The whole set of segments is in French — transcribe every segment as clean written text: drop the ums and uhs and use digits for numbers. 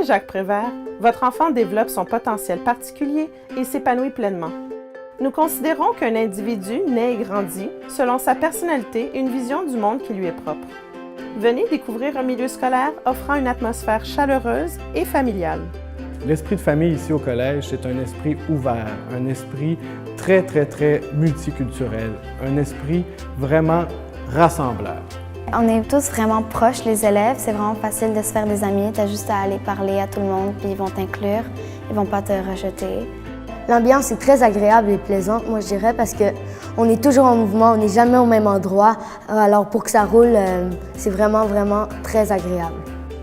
Jacques Prévert, votre enfant développe son potentiel particulier et s'épanouit pleinement. Nous considérons qu'un individu naît et grandit selon sa personnalité et une vision du monde qui lui est propre. Venez découvrir un milieu scolaire offrant une atmosphère chaleureuse et familiale. L'esprit de famille ici au collège, c'est un esprit ouvert, un esprit très multiculturel, un esprit vraiment rassembleur. On est tous vraiment proches, les élèves. C'est vraiment facile de se faire des amis. Tu as juste à aller parler à tout le monde, puis ils vont t'inclure. Ils vont pas te rejeter. L'ambiance est très agréable et plaisante, moi je dirais, parce qu'on est toujours en mouvement, on n'est jamais au même endroit. Alors pour que ça roule, c'est vraiment très agréable.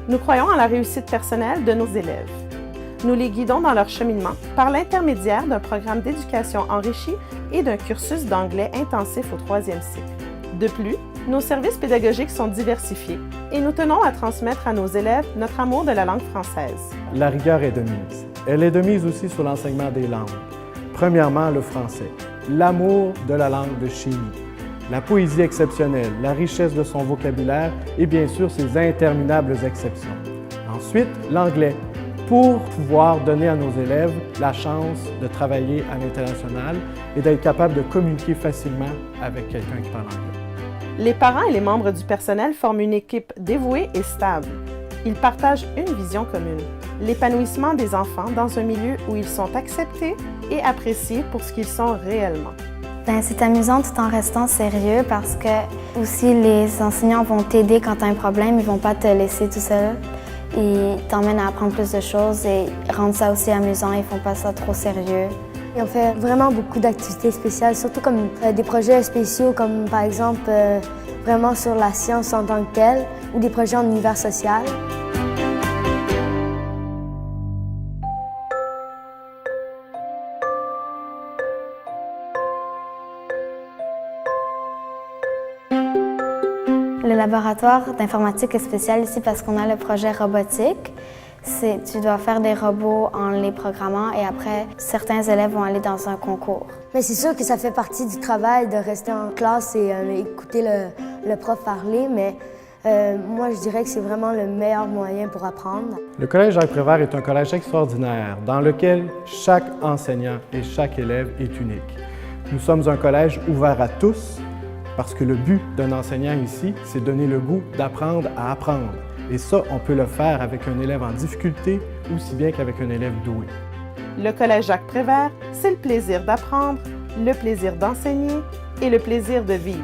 Nous croyons en la réussite personnelle de nos élèves. Nous les guidons dans leur cheminement par l'intermédiaire d'un programme d'éducation enrichi et d'un cursus d'anglais intensif au 3e cycle. De plus, nos services pédagogiques sont diversifiés et nous tenons à transmettre à nos élèves notre amour de la langue française. La rigueur est de mise. Elle est de mise aussi sur l'enseignement des langues. Premièrement, le français, l'amour de la langue de chez nous, la poésie exceptionnelle, la richesse de son vocabulaire et bien sûr ses interminables exceptions. Ensuite, l'anglais, pour pouvoir donner à nos élèves la chance de travailler à l'international et d'être capable de communiquer facilement avec quelqu'un qui parle anglais. Les parents et les membres du personnel forment une équipe dévouée et stable. Ils partagent une vision commune, l'épanouissement des enfants dans un milieu où ils sont acceptés et appréciés pour ce qu'ils sont réellement. C'est amusant tout en restant sérieux parce que aussi les enseignants vont t'aider quand tu as un problème, ils vont pas te laisser tout seul. Ils t'emmènent à apprendre plus de choses et rendent ça aussi amusant, ils font pas ça trop sérieux. Et on fait vraiment beaucoup d'activités spéciales, surtout comme des projets spéciaux comme par exemple vraiment sur la science en tant que telle ou des projets en univers social. Le laboratoire d'informatique est spécial ici parce qu'on a le projet robotique. Tu dois faire des robots en les programmant et après, certains élèves vont aller dans un concours. Mais c'est sûr que ça fait partie du travail de rester en classe et écouter le prof parler, mais moi je dirais que c'est vraiment le meilleur moyen pour apprendre. Le Collège Jacques Prévert est un collège extraordinaire dans lequel chaque enseignant et chaque élève est unique. Nous sommes un collège ouvert à tous parce que le but d'un enseignant ici, c'est donner le goût d'apprendre à apprendre. Et ça, on peut le faire avec un élève en difficulté aussi bien qu'avec un élève doué. Le Collège Jacques Prévert, c'est le plaisir d'apprendre, le plaisir d'enseigner et le plaisir de vivre.